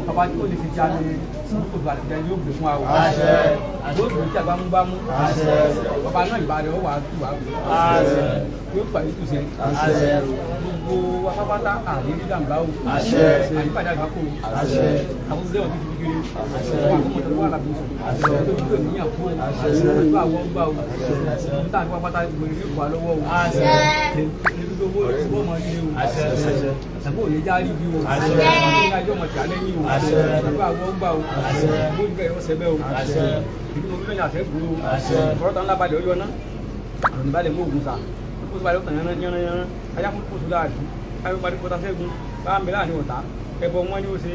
Bàbá tí ó lè fi jáde sínú ìgbàlódé yóò gbé fún wa. Yóò gbé tí agbámúgbámú. Bàbá náà ìbàdàn ó wà á tù wá. Yóò pàdé tù sẹ́. Gbogbo apápátá àdéhùn ìdàmbá o. Àyípadà àgbà kò. Àwọn ọdẹ wọn ti fi kiri. Àwọn akọ́mọ̀tò wà lábẹ́ sọ. Àwọn tó ń níyàn fún o. Àwọn àwọn gbà o. Níta ní apápátá gbèrè ní ìwà lọ́wọ́ o. Owó ìwọ́ mọ̀ ní o. Àbò òye járí bí o. Àwọn ìyájọ́ mọ̀ tí a lẹ́yìn o. Àbò àwọn gbà o. Àbò ìgbà ẹ̀rọ sẹ́bẹ̀ o. Ìdí mo fẹ́ yàn sẹ́gun o. Ọ̀rọ̀ tán lábàdé ọyọ náà. Àwọn ìbálẹ̀ mú ògùn sa. Ó ti balẹ̀ ó tàn yánná. Ajá kó kóso dáàdì. Káyọ̀ parí kọ́ta sẹ́gun. Bá ń bẹ láàrin ọ̀tá. Ẹbọ wọn ni ó ṣe.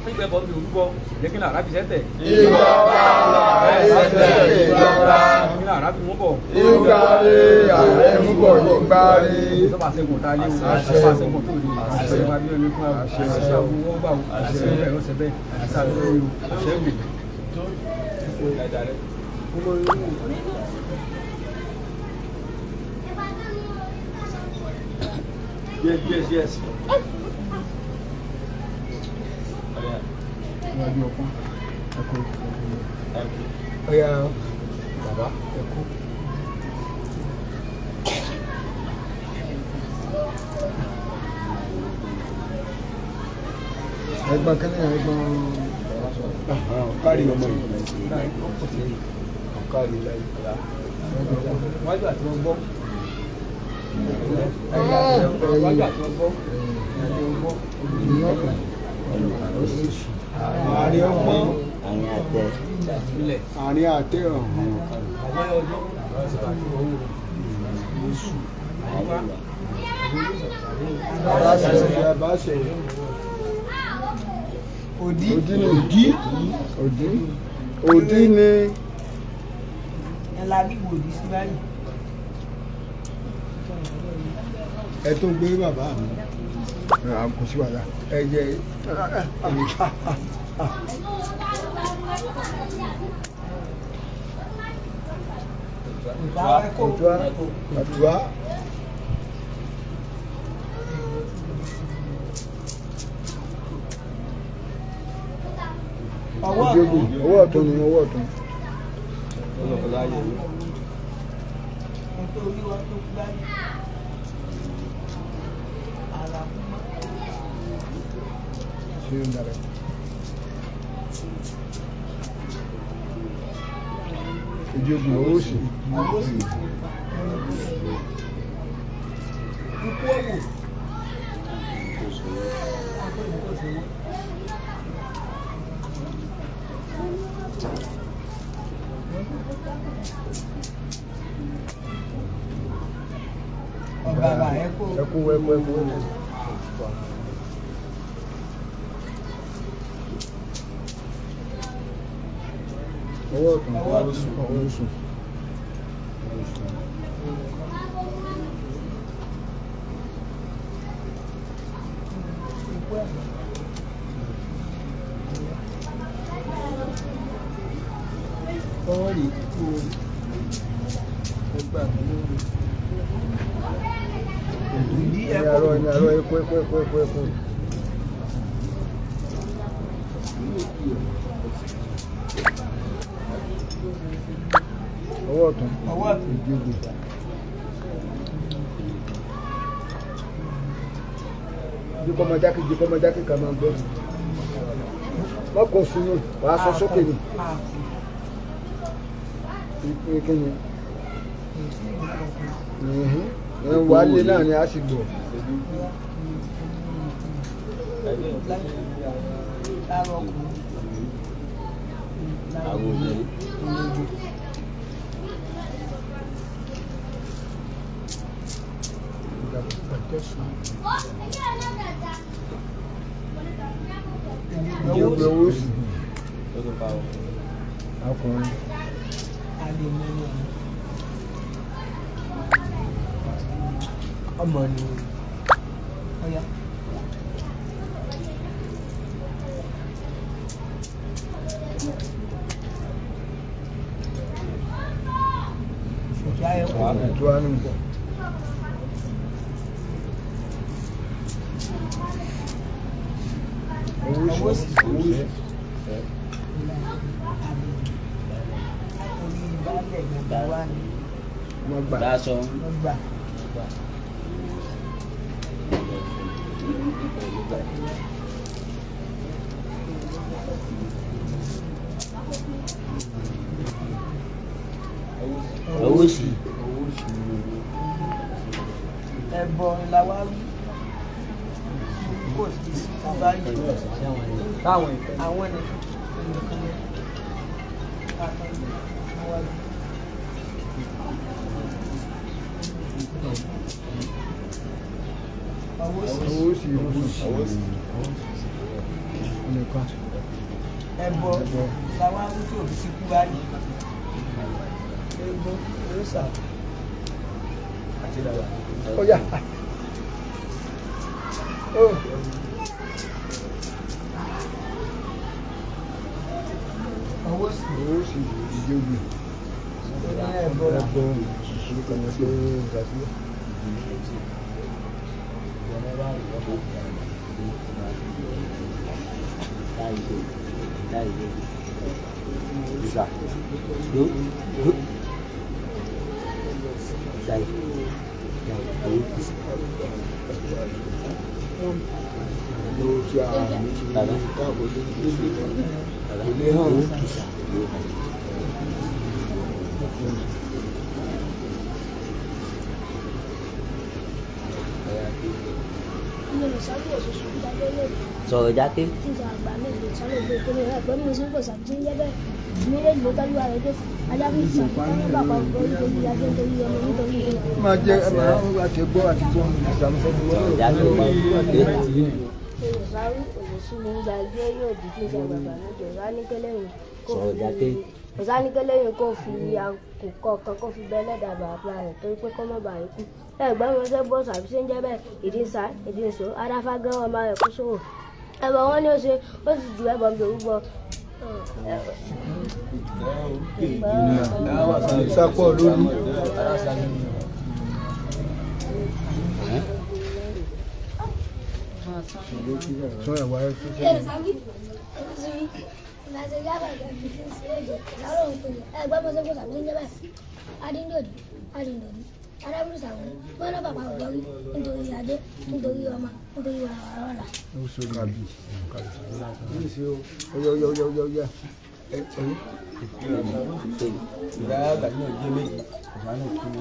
Nígbà ẹbọ ń bí orúkọ. Lẹ́kìnlá àràbì sẹ́tẹ̀. Ìjọba ẹ̀sẹ̀ ìjọba. Lẹ́kìnlá àràbì mú bọ̀. Ìgbàre ààrẹ mú bọ̀ ìgbàre. Ìjọba sẹ́gun ta lé o. Ìjọba sẹ́gun tó lè. Ìjọba bí ẹni fún àwọn. Àṣẹ àwọn owó gbà o. Àṣẹ ẹ̀rọ sẹ́bẹ̀. Àṣẹ àlọ́ o. Àṣẹ ìwé. Yes. Ọya bàbá ẹkú. Ẹgbọn kẹ́lẹ́ ẹgbọn ọ̀kárí ọmọ yìí. Ọ̀kárí láyé. Wájú àti wọn gbọ́. Wájú àti wọn gbọ́. Àárín ọmọ àárín àtẹ ọ̀hún. Òdí ni ẹ tó gbé bàbá mi kò sí wàhálà ẹ jẹ àtúwá. Ọwọ́ ọ̀tún ni ọwọ́ ọ̀tún. Ìjọba owó sí. Ẹkú. Ọwọ́ ọ̀tún ọwọ́ sùn. Ọwọ́ rí kú ẹgbà lórí. Ẹ̀rọ ẹ̀kọ́. Ọwọ́ ọ̀tún. Ìjọba. Jíkọ́mọjákì kan máa ń gbọ́. Lọ́kọ̀ sínú wàá sọ sókè ni. Ìkíni. Wálé náà ni a sì gbọ́. Ìjọba owó sí. Ọkùnrin. Ọmọ ni. Ètò àánú bọ̀. owó sì. Wọ́n gbà. Dáṣọ. Owó sì. Ẹbọ la wá rí. Kò sí sí báyìí. Táwọn ìfẹ́. Àwọn ni. Owó sì. Nìkan. Ẹbọ la wá rí tí òbí sí kú báyìí. Egbò òrìṣà. Ọ̀yà. Owó sì. Ìjọba. Ẹbọ la. Orúkọ mi pé Gàdúrà. Sọ̀rọ̀ jáde. Máa jẹ́ àti gbọ́ àti tó ń ṣàmùsọ̀ fún wọn. Sọ̀rọ̀ jáde. Ọ̀sánikẹ́lẹ́yìn kò fi àkókò kan kó fi bẹ́ẹ̀ lẹ́dàá bàbá rẹ̀ torí pé kọ́ mọ́ bàá ikú. Ẹ̀gbọ́n mi ṣe bọ́ sàbí ṣe ń jẹ́ bẹ́ẹ̀ ìdínsá ìdínsó adáfá gán ọmọ rẹ̀ kó sówò. Ẹ̀bọ̀ wọn ni ó ṣe ó sì ju ẹ̀bọ̀ mi òwúgbọ́. Sápọ̀ lórí. Sọ ẹ̀wà ẹ̀ fún Ìyá àgbàdo náà jẹ́ méjì, ìṣàánú kí ni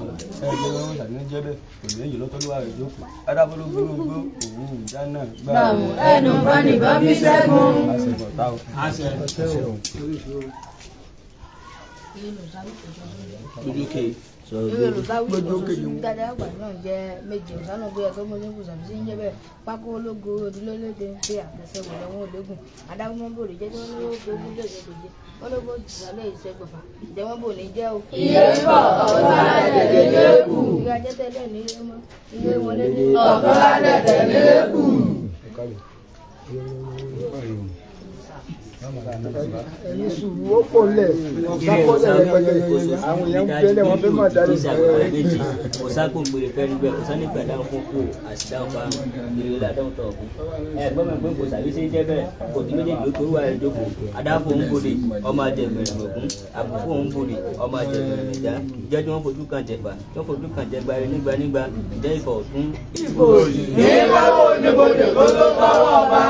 ẹgbẹ́ wọn ṣàdéhùn jẹ́ bẹ́ẹ̀, kò lẹ́yìn lọ́tọ́lúwà rẹ̀ jókòó. Adábọ́ló gbólógbó òun ìjà náà gbà. Ẹnu bá nìbọn bí ṣẹ́gun. Àṣẹ̀bọ̀ táwọn. Gbójókè. Ìwé olùsáwí dáadáa àgbà náà jẹ́ méje ìsánú bóyá tó mọ́ lẹ́kùn sàbí sí ń jẹ́ bẹ́ẹ̀ pákó ológo odúlélẹ́dẹ́ ń pè àtẹ̀sẹ̀ wọ̀lẹ́ wọn ológun adágúnmọ́ bòrè jẹ́ tí wọ́n ní ó gbé nílé ìṣèjì wọ́n ló bó ìsàlẹ̀ ìṣẹ́gbọ̀fà ìjẹ́wọ́n bò ní jẹ́ o. Iye pọ̀ ọ̀gá àdẹ̀tẹ̀ kù. Ìgbà jẹ́ tẹ́lẹ̀ ní ilé mọ́ ilé wọn lé ní. Ọ̀gá àdẹ̀tẹ̀ kù. ẹni sùúrù ó pọ̀ lẹ̀ sápọ̀lẹ̀ rẹpẹtẹ àwọn èèyàn ń gbẹ́lẹ̀ wọn fẹ́ máa darí méjì òsákò ń gbèrè fẹ́ níbẹ̀ òsán nígbà dáhùn fún kó àṣìṣà ọ̀pá ìrìn ládàáhùn tọ̀ ọ̀kú. Ẹ̀gbọ́n mi pé kò sàbí sí jẹ́ bẹ́ẹ̀ kò tí méjèèjì ló torí wà rẹ̀ jókòó adáfò ń bodè ọmọ ajẹ mẹ̀rẹ̀ mọ̀gún àbùkù ń bodè ọmọ ajẹ mẹ̀rẹ̀ mẹ̀já ìjẹ́ tí wọ́n fojú kan jẹ̀fà tí wọ́n fojú kan jẹgba rẹ̀ nígbà ìjẹ́ ìfọ̀ ọ̀tún. Nígbàwó níbodè kó tó kọ́wọ́ bá.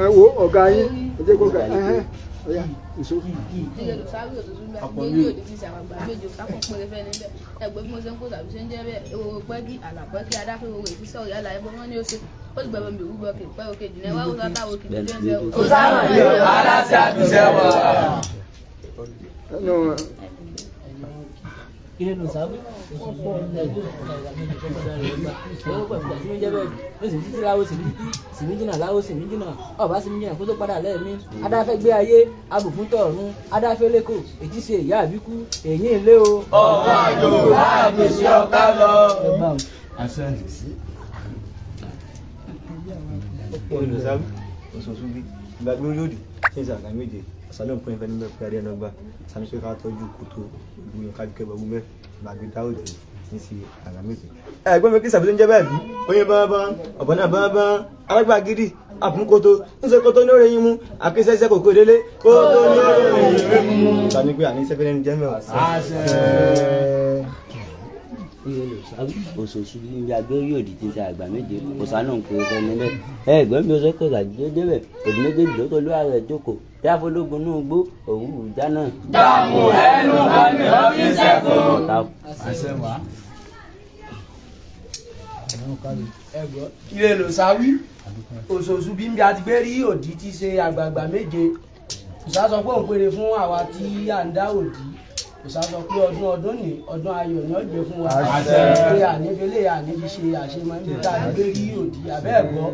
ẹ wo ọ̀gá yín ẹ jẹ́ kó ga ọ̀yà ìṣó. Ẹgbẹ́ bí mo ṣe ń kó tàbí ṣe ń jẹ́ bẹ́ẹ̀ ewúro pẹ́kí àlàpẹ́kí adáfẹ́ owó ìfisẹ́ ọ̀yà àlàyé bọ́ wọ́n ní ó ṣe ó sì gbẹ̀bẹ̀ mi òwúgbọ́ kì pẹ́ òkè jìnnà wá wọ́n sátáwó kì í jẹ́ ń jẹ́ Kò sáwọn yóò aláṣẹ àbíṣẹ́ wọ̀. Kí ló sábẹ́ ọ̀pọ̀ ẹgbẹ́ títí láwo sìmíjìnà láwo sìmíjìnà ọba sìmíjìnà kó tó padà lẹ́ẹ̀mí adáfẹ́ gbé ayé abùfúntọ̀ ọ̀run adáfẹ́ lẹ́kọ̀ọ́ ètí ṣe ìyá àbíkú èyí ilé o. Ọ̀gá yóò àbíṣẹ́ ọ̀gá lọ. olùsáwí òṣòṣù bí ìgbàgbé olódì tí ń sàkà méje ọ̀sánà pín ìfẹ́ níbẹ̀ pé adé ẹnàgbà sani pé ká tọ́jú kòtò ìgbìyàn kájúkẹ́ bọ̀gbọ́n mẹ́ ìgbàgbé dáòdì tí ń ṣe àgbà méje. Ẹ̀gbọ́n mi kí sàbí tó ń jẹ́ bẹ́ẹ̀ bí oyin bọ́nbọ́n ọ̀bọ̀n náà bọ́nbọ́n alágbà gidi àfúnkótó ńṣe kótó ní orin yín mú àkíṣẹ́ṣẹ́ kòkó délé kótó ní orin yín mú. ta ni pé àní sẹ́fẹ́ lẹ́nu jẹ́ mẹ́wàá. oṣooṣù ní agbé yóò di ti ṣe àgbà méje òsà náà ń pe ọsẹ nílẹ̀ ẹ̀gbọ́n mi ọsẹ kọsà débẹ̀ òdì méjèèjì ló tó lóra rẹ̀ jókòó tí àfọlógún náà gbó òwú ìjà náà. dàpọ̀ ẹnu kan ní ọ́fíìsì ẹ̀kọ́. ilé lò sáwí oṣooṣù bí n bí a ti gbé rí òdì tí ṣe àgbààgbà méje òṣà sọ pé òun péré fún àwa tí à ń dá òdì òṣà sọ pé ọdún ní ọdún ayọ̀ ni ó jẹ́ fún wa pé ànífẹ́lẹ́ ànífi ṣe àṣemọ níbi tá a ti gbé rí òdì àbẹ́ ẹ̀gbọ́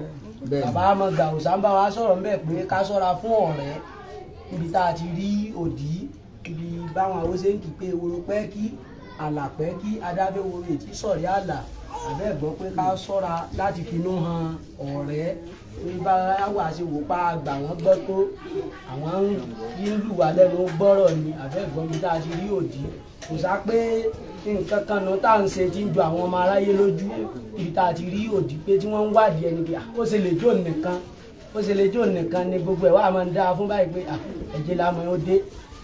bàbá amọ̀gbà òṣà ń bá wa sọ̀rọ̀ ń bẹ̀ pé ká ṣọ́ra fún ọ̀rẹ́ níbi tá a ti rí òdì ibi báwọn àwọn ṣe ń kí pé ewúro pẹ́ kí àlàpẹ́ kí adáfẹ́ wo ètí sọ̀rí àlà àbẹ́ ẹ̀gbọ́ pé ká ṣọ́ra láti finú han ọ̀rẹ́ pé bá wà ṣe wò pa àgbà wọn gbọ́ tó àwọn ń lù wá lẹ́nu gbọ́rọ̀ ni àbẹ́ ẹ̀gbọ́n mi tá a ti rí òdì kò sá pé nǹkan kan náà tá à ń ṣe ti ń ju àwọn ọmọ aráyé lójú ibi tá a ti rí òdì pé tí wọ́n ń wádìí ẹni pé ó ṣe lè jó nìkan ó ṣe lè jó nìkan ni gbogbo ẹ̀ wà máa ń dáa fún báyìí pé ẹ̀jẹ̀ lámọ̀ ó dé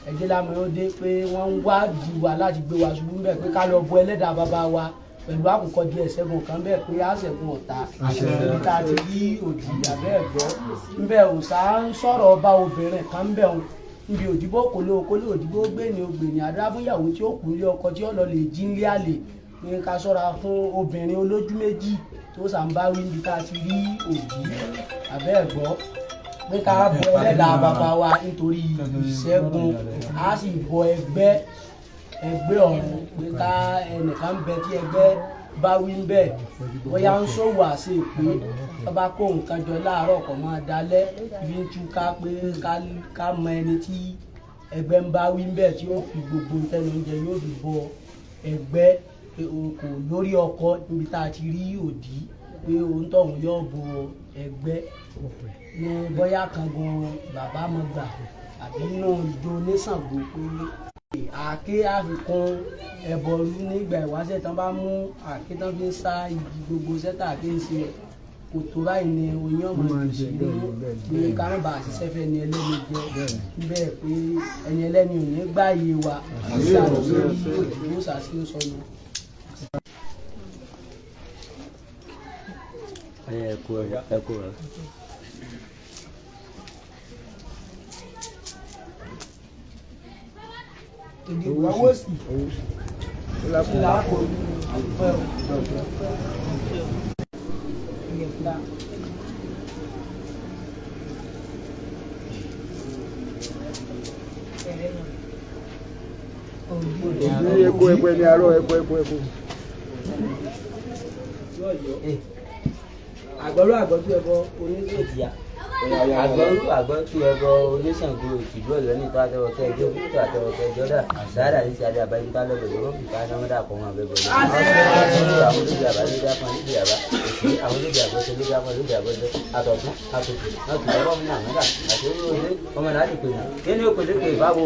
ẹ̀jẹ̀ lámọ̀ ó dé pé wọ́n ń wádìí wa láti gbé wa ṣubú bẹ́ẹ̀ pé ká lọ bọ ẹlẹ́dàá bàbá wa pẹ̀lú àkùkọ díẹ̀ ṣẹ́gun kan bẹ́ẹ̀ pé á ṣẹ̀gun ọ̀tá ibi tá a ti rí òdì àbẹ́ ẹ̀gbọ́ ńbẹ́ òòṣà ń sọ̀rọ̀ ọba obìnrin kan ńbẹ́ òun níbi òdìbò kòló òdìbò gbé ní ogbè ní àdúrà fún ìyàwó tí ó kù nílé ọkọ tí ó lọ lè jí nílé àlè ní ká ṣọ́ra fún obìnrin olójú méjì tó sàǹbáwí níbi tá a ti rí òdì àbẹ́ ẹ̀gbọ́ pé ká bọ ẹlẹ́dàá bàbá wa nítorí ìṣẹ́gun á sì bọ ẹgbẹ́ ọ̀run pé ká ẹnìkan ń bẹ tí ẹgbẹ́ bá wí ń bẹ̀ bóyá ń ṣòwò àṣẹ pé wọ́n bá kó nǹkan jọ láàárọ̀ kọ̀ máa dalẹ̀ ibi ń tú ká pé ká mọ ẹni tí ẹgbẹ́ ń bá wí ń bẹ̀ tí ó fi gbogbo tẹnu oúnjẹ yóò fi bọ ẹgbẹ́ kò lórí ọkọ níbi tá a ti rí òdì pé òun tọ̀hún yóò bọ ẹgbẹ́ ní bóyá kan gan bàbá mọ̀ gbà àbí nínú ìjọ oníṣàngó pé àáké àfikún ẹbọrú nígbà ìwáṣẹ̀ tán bá mú àáké tán fi ń sá igi gbogbo sẹ́tà àáké ń ṣe kòtò báyìí ni oyin ọmọ ìṣèlú pé kárànbà àṣìṣẹ́ fẹ́ ni ẹlẹ́ni jẹ́ bẹ́ẹ̀ pé ẹni ẹlẹ́ni ò ní gbáyé wa àti àlùfẹ́ òdìbò sàṣì ń sọnù. ẹ kú rẹ. Owó sí ìlà kò ní àpẹ ìyẹ̀fúlá. Ẹ̀kọ́ ẹni àárọ̀ ẹ̀kọ́. Àgbọ̀rú ẹbọ oníṣòtìyà. àgbọ̀tú ẹbọ oníṣàngó ìtìjú ọ̀yọ́ ní ìtọ́ àtẹwọ̀kẹ́ ẹjọ́ òkúta àtẹwọ̀kẹ́ ẹjọ́dà sáádà ní ti adé àbáyíká lọ́dọ̀ lọ́wọ́ fìkà námọ́dà kọ́ wọn abẹ́bọ̀ lọ́wọ́ àwọn olóògbé àbá lóde afọ́n lóde àbá òsì àwọn olóògbé àbọ̀tẹ́ lóde afọ́n lóde àbọ̀tẹ́ àtọ̀tún àtòkè láti ọwọ́ mi àmọ́dà àti orí òde ọmọ láti pè náà kí ni òpèlè pè báwo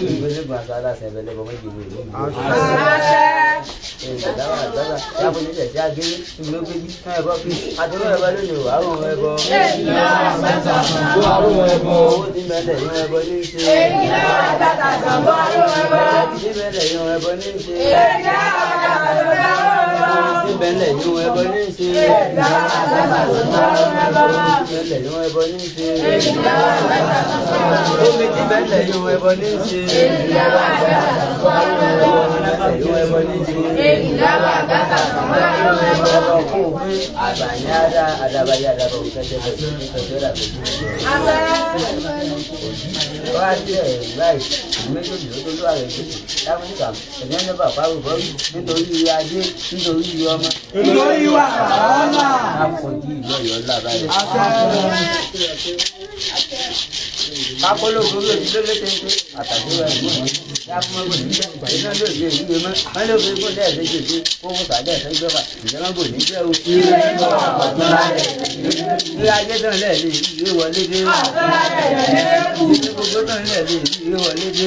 ìgbélébùn aṣọ aláṣẹ ẹbẹlẹbọ méjì ní ìlú ìdáwà àgbàgbà yàgò nílẹ̀ sí agéré ìgbélógbèjì fún ẹbọ kí àtúrò ẹbọ lónìí ò àwọn ẹbọ owó tí mẹlẹ yún ẹbọ ní í ṣe tí mẹlẹ yún ẹbọ ní í ṣe tí mẹlẹ yún ẹbọ ní í ṣe tí mẹlẹ yún ẹbọ ní í ṣe omi tí mẹlẹ yún ẹbọ ní í ṣe yún ẹbọ ní í ṣe àgbànyáda adabayada bọ̀ kẹ́tẹ́ bọ̀ kẹ́tẹ́ rà bọ̀ wọ́n á jẹ́ báyìí méjèèjì ló tó lóra rẹ̀ gbèsè láfíríkà ẹ̀yẹ́ ní bàbá rúbọ́ nítorí ajé nítorí ọmọ nítorí wà ọ̀la àpòjì ìlú ọ̀yọ́ ńlá báyìí. kakolo gbogbo ìdílé létente àtàkùn rẹ̀ gbòòrò yàtọ̀ gbòòrò níjẹ́ iná ló lè yíyé mọ́ wọ́n lè fi gbòòrò ẹ̀ léjè sí owó sàdé ẹ̀sẹ̀ gbẹ́fà ìjọba gbòòrò níjẹ́ o. ní ajé tán lẹ̀ lè yíyé wọlé dé ní gbogbo tán lẹ̀ lè yíyé wọlé dé.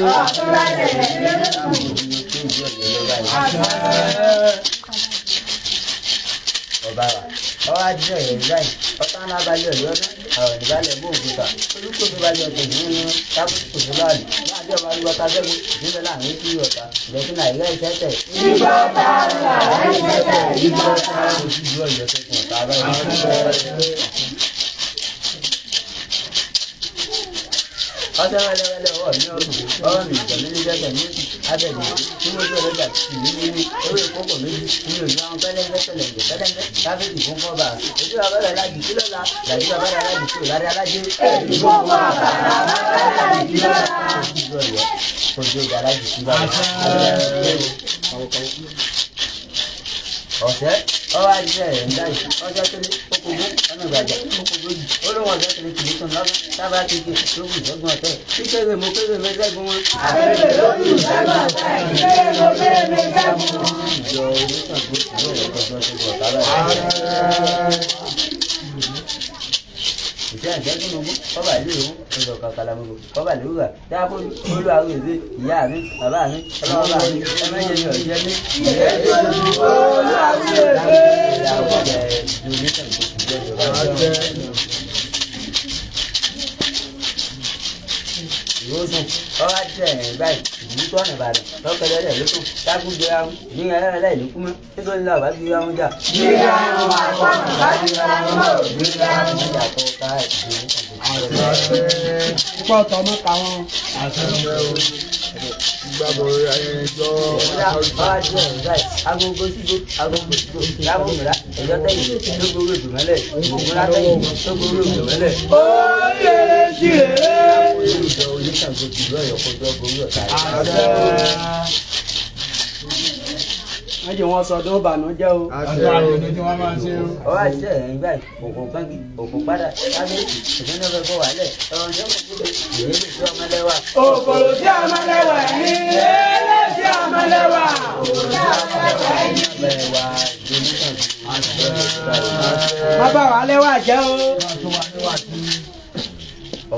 ọba wa ọwọ́ adìyẹ yẹn báyìí ọ̀tá ńlá balẹ̀ ọ̀yọ́ náà àwọn ìbálẹ̀ bó òkúta olùkọ́ tó balẹ̀ ọ̀tẹ̀ nínú tábùkù tó tó láàlú láàbí ọba arúgbó tàbẹ́gun ìdílé láàrin ètò ìyọ̀ta ìlẹ̀kùn nàìjíríà ìṣẹ́tẹ̀. ìgbà tá a là ẹ̀ṣẹ̀tẹ̀ ìgbà tá a. ojú ìlú ọ̀yọ́ tẹ̀kùn ọ̀tá abẹ́rẹ́. ọjọ́ wẹ́lẹ́wẹ́lẹ́ ọwọ́ mi ọdún ọwọ́ mi ìgbà méjì jẹ́jẹ́ ní abẹ́gbẹ̀ tí mo tó ọlọ́jà ìlú nínú ewé ìkókò méjì nínú ìlú àwọn pẹ́lẹ́ńgẹ́ káfíńtì fún kọ́ba ojú abẹ́rẹ́ alájì kí lọ́la làjú abẹ́rẹ́ alájì kí òlárí alájì èyí gbogbo àkàrà abẹ́rẹ́ alájì lọ́la. ojú ọ̀yọ́ ojú ọjà alájì kí bá ọ̀sẹ̀ ọwọ́ ajé rẹ̀ ń dáyì ọjọ́ tó lé okòwò ọ̀nà ìgbàjà okòwò yìí olówó ọjọ́ tó lé kìlì tó ń lọ́gbọ́n sábà kéèké lóògùn ìjọgbọ́n ọ̀tẹ̀ kíkéré mo kéré mẹ́sẹ̀gùn wọn. àbẹ̀rẹ̀ lórí ìṣẹ́gun ọ̀tẹ̀ kíkéré mo kéré mẹ́sẹ̀gùn wọn. ìjọ oníṣàgbó ìlú ọ̀yọ́ gbọ́dọ̀ tó bọ̀ tábà ìṣe ìṣẹ́gun ogún kọ́bà ilé ìwọ̀n ọ̀dọ̀ kàkàlàmọ́gbò kọ́bà lóògà dáàbò olúwa òwe ìyá mi bàbá mi ọlọ́wọ́ mi ẹ̀mẹ́jẹ mi ọ̀jẹ́ mi ìyẹ́ ìṣẹ́gun olúwa ìwòsàn ọwọ́ àti ẹ̀yìn báyìí ìdílé tó ọ̀nà ìbàdàn lọ́kọ̀ọ́lẹ́ rẹ̀ ló tún dákúndé ahun ní ẹlẹ́rẹ̀lẹ́ ìlú kúmọ́ nítorí náà bá gbé ahun jà. gbígbé ahun àkọ́kọ́ bá gbé ahun náà gbígbé ahun jà tó ká ìdílé. púpọ̀ tọ́ mọ́ ká wọn. gbàgbọ́ ẹjọ́ ọwọ́ àti ẹ̀yìn báyìí agogo sígo lábọ̀ mìíràn ẹ̀jọ́ tẹ̀yìn tó gbóró ìdùnmọ́lẹ̀ ìgbòmúra tẹ̀yìn tó gbóró ìdùnmọ́lẹ̀. ó yẹ jìrè. ìjọ oníṣàǹgó ti lọ ọ̀yọ́ kọjọ́ borí ọ̀tá rẹ̀. wọ́n jẹ́ wọn sọdún ìbànújẹ́ o. ọwọ́ àti ẹ̀yìn báyìí òkun pẹ́ńkì òkun padà lábẹ́ẹ̀kì ìpínlẹ̀ ọ̀fẹ́ fọ́ wàlẹ̀ ọ̀rọ̀ ní ọmọ ìpínlẹ̀ ìrẹ́lẹ̀ tí ọmọ lẹ́wà. òkòrò tí ọmọ lẹ́wà ní ẹlẹ́ tí ọmọ lẹ́wà. má bà wá lẹ́wà jẹ́ o.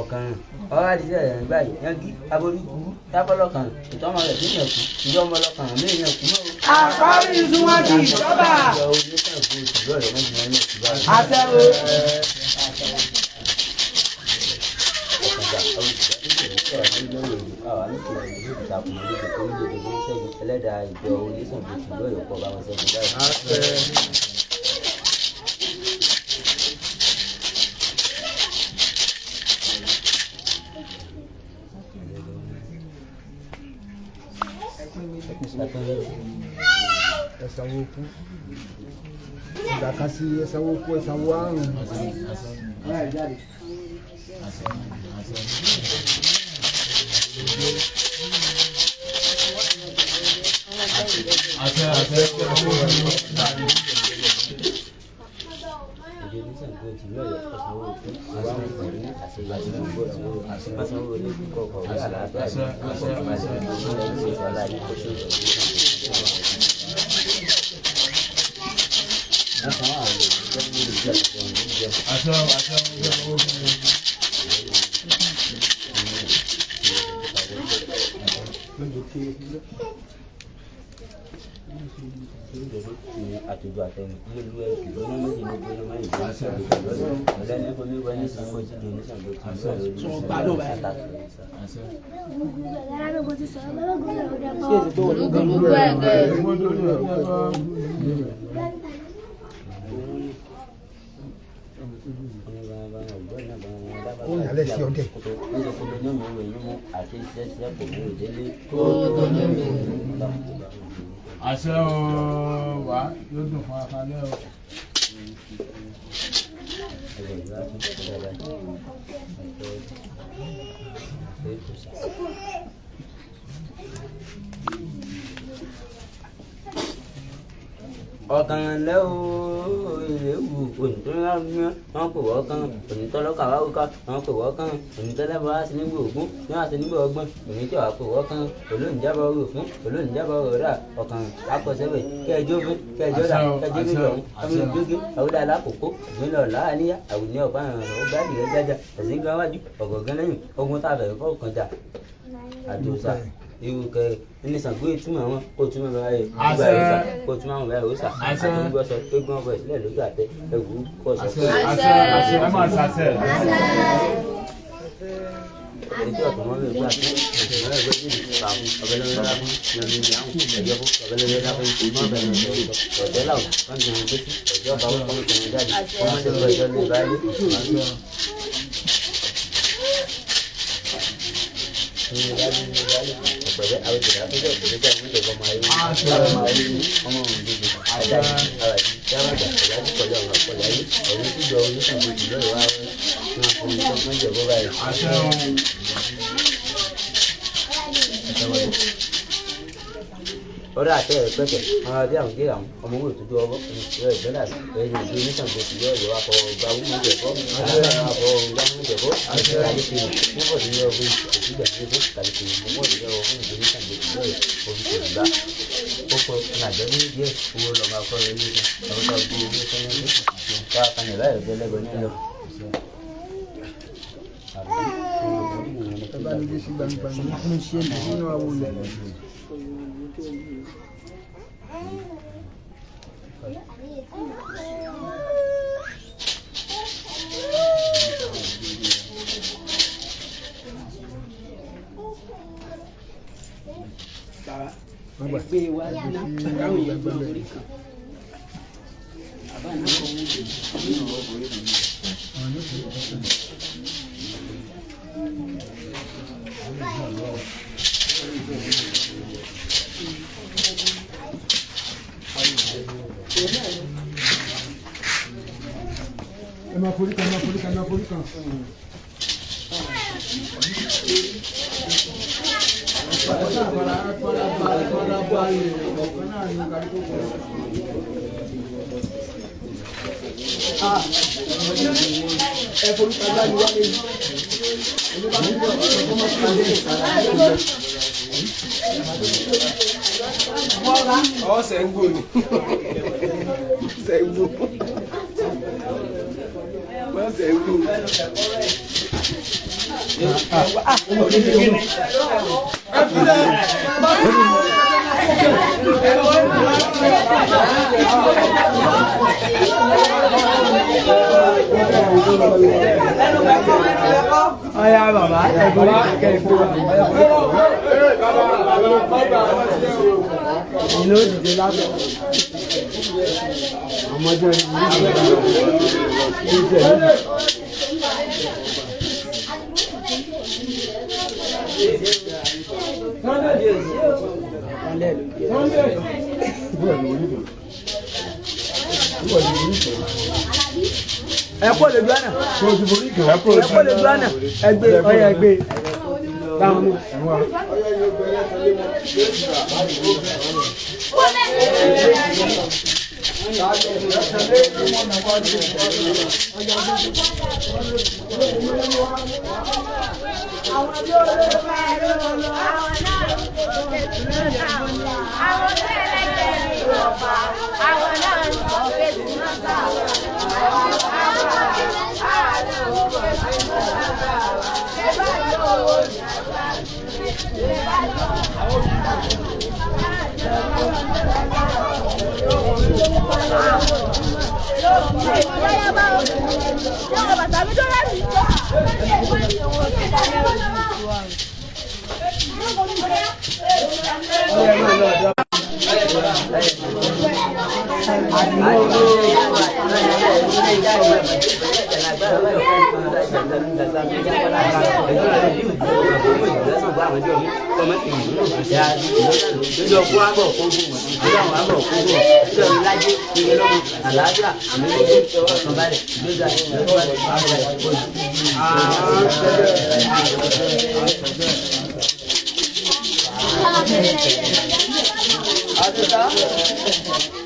ọ̀kan ọ̀rọ̀ àdìsẹ́ ẹ̀yìn báyìí yangi aboríkú tábọ́lọ́kàn ìtọ́mọ rẹ̀ tó yàn kú ìjọ ọmọ ọlọ́kàn àmì èèyàn kú mọ́ o. àkọ́rí ìsúnwọ́n ti ìjọba. ìjọ oníṣàǹgó ìjọ rẹ̀ mọ́jú náà ní ìtura. àṣẹwò. ẹlẹ́dàá ìjọ oníṣàǹgó ìjọ rẹ̀ pọ̀ bá wọn ṣẹ́gun báyìí. ẹ̀sánwó kú ìdàkásí ẹ̀sánwó kú ẹ̀sánwó àrùn. àtòjọ àtẹnu ilé ìlú ẹ̀kú lọ́nà méjì ní gbé lọ́mọ ìgbà ìṣàgbé lọ́dọ̀ ọ̀dẹ́ ní ẹ̀kọ́ ní wọ́n ní ìṣàgbé tí di oníṣàgbé tí ń bẹ̀rẹ̀ lórí àṣẹ ooo wá yóò dùn fún akalẹ́ o. ọ̀kan lẹ́ o ìrèwù onítọ́lọ́gbọ́n wọn kò wọ́ kán onítọ́lọ́kà wá wúkọ́ wọn kò wọ́ kán onítọ́lẹ́bọ̀ wá sí nígbà ògún ní wá sí nígbà ọgbọ́n onítọ́wà kò wọ́ kán olóńjábọ̀ rò fún olóńjábọ̀ rò rà ọ̀kan akọ̀sẹ́wẹ̀ kẹjọ́ fún kẹjọ́ rà kẹjọ́ nígbà ọ̀hún ọmọ ìgbógi àwùdá alákòókò ìmílẹ̀ ọ̀la àníyá àwùjọ ọ̀pá ọ̀gbá ìrẹ́ jájà ẹ̀sìn gan wájú ọ̀gọ̀gán lẹ́yìn ogun tá a bẹ̀rẹ̀ fọ́ kàn jà àdùsà irú kẹ ní Ṣàngó ìtumọ̀ wọn kó túmọ̀ báyìí nígbà yóò sà kó túmọ̀ wọn báyìí ó sà àtúntò sọ pé gbọ́n bọ̀ sílẹ̀ lójú àtẹ ẹ̀wù kọ̀ sọ pé. ẹ máa ṣàṣẹ. ẹjọ́ ọ̀tún wọn lè gbà tó ìṣẹ̀lẹ̀ ẹgbẹ́ tí ìfà fún ọ̀bẹ̀lẹ́wẹ́ lára fún ìyọ̀nù ìyàwó ẹ̀jọ́ fún ọ̀bẹ̀lẹ́wẹ́ lára fún ìmọ̀ bẹ̀rẹ̀ ọ̀tẹ̀ làwọn wọn ti rìn gbèsè ẹ̀jọ́ ọba wọn kọ́mọ tẹ̀lé jáde ọmọdé lọ ẹjọ́ lè báyìí. ọ̀pẹ̀lẹ̀ àwọn ìṣẹ̀lẹ̀ àtúntò ìṣẹ̀lẹ̀ tí àwọn ìṣẹ̀lẹ̀ ọmọ ayé ọmọ òun gbogbo àdáyé ara ti dáwàdà ọ̀gá tí kọjá ọ̀gá kọjá yìí ọ̀rẹ́ tíjọ oníṣàgbé ìjọ ìwà náà fún mi tó ń jẹ bó báyìí. ọ̀rẹ́ àtẹ ẹ̀pẹ́tẹ̀ àwọn adé àwọn gé àwọn ọmọ owó ìtọ́jú ọwọ́ ìṣẹ́ ìgbẹ́lá ẹ̀yìn ìgbé oníṣàgbé ìjọ ìwà fọ ọgbà wúwo ìjẹ̀fọ́ àfọ ọgbà wúwo ìjẹ̀fọ́ àti fi nígbà tí yọ fún ìgbà tí ó tàbí fi nígbà tí yọ fún ìgbé oníṣàgbé ìjọ òfìsè ìgbà kókó nàjẹ́ ní díẹ̀ owó lọ́mọ akọ́ rẹ̀ ní ọ̀rọ̀ tó gbé owó sẹ́yìn ní ìgbà kanẹ̀ láì rẹ̀ lẹ́gbẹ̀ẹ́ nílò. ẹ bá ní bí sí gbangba ní fún iṣẹ́ nínú àwọn olè. ẹgbẹ́ wa jiná káwọn èèyàn gbọ́ orí kan àbá náà kọ́ wọ́n ẹ máa forí kan, ẹ máa forí kan, ẹ máa forí kan. ọ̀sẹ̀ ń gbò ní ọ̀sẹ̀ ń gbò ọ̀sẹ̀ ń gbò. Ọya bàbá ẹ̀gbọ́n kẹ́kẹ́ ìlú òdìdí lábẹ́ ọmọdé ẹ kó lè dúró náà ẹ kó lè dúró náà ẹgbẹ́ ọyà ẹgbẹ́ báwọn mú. Ada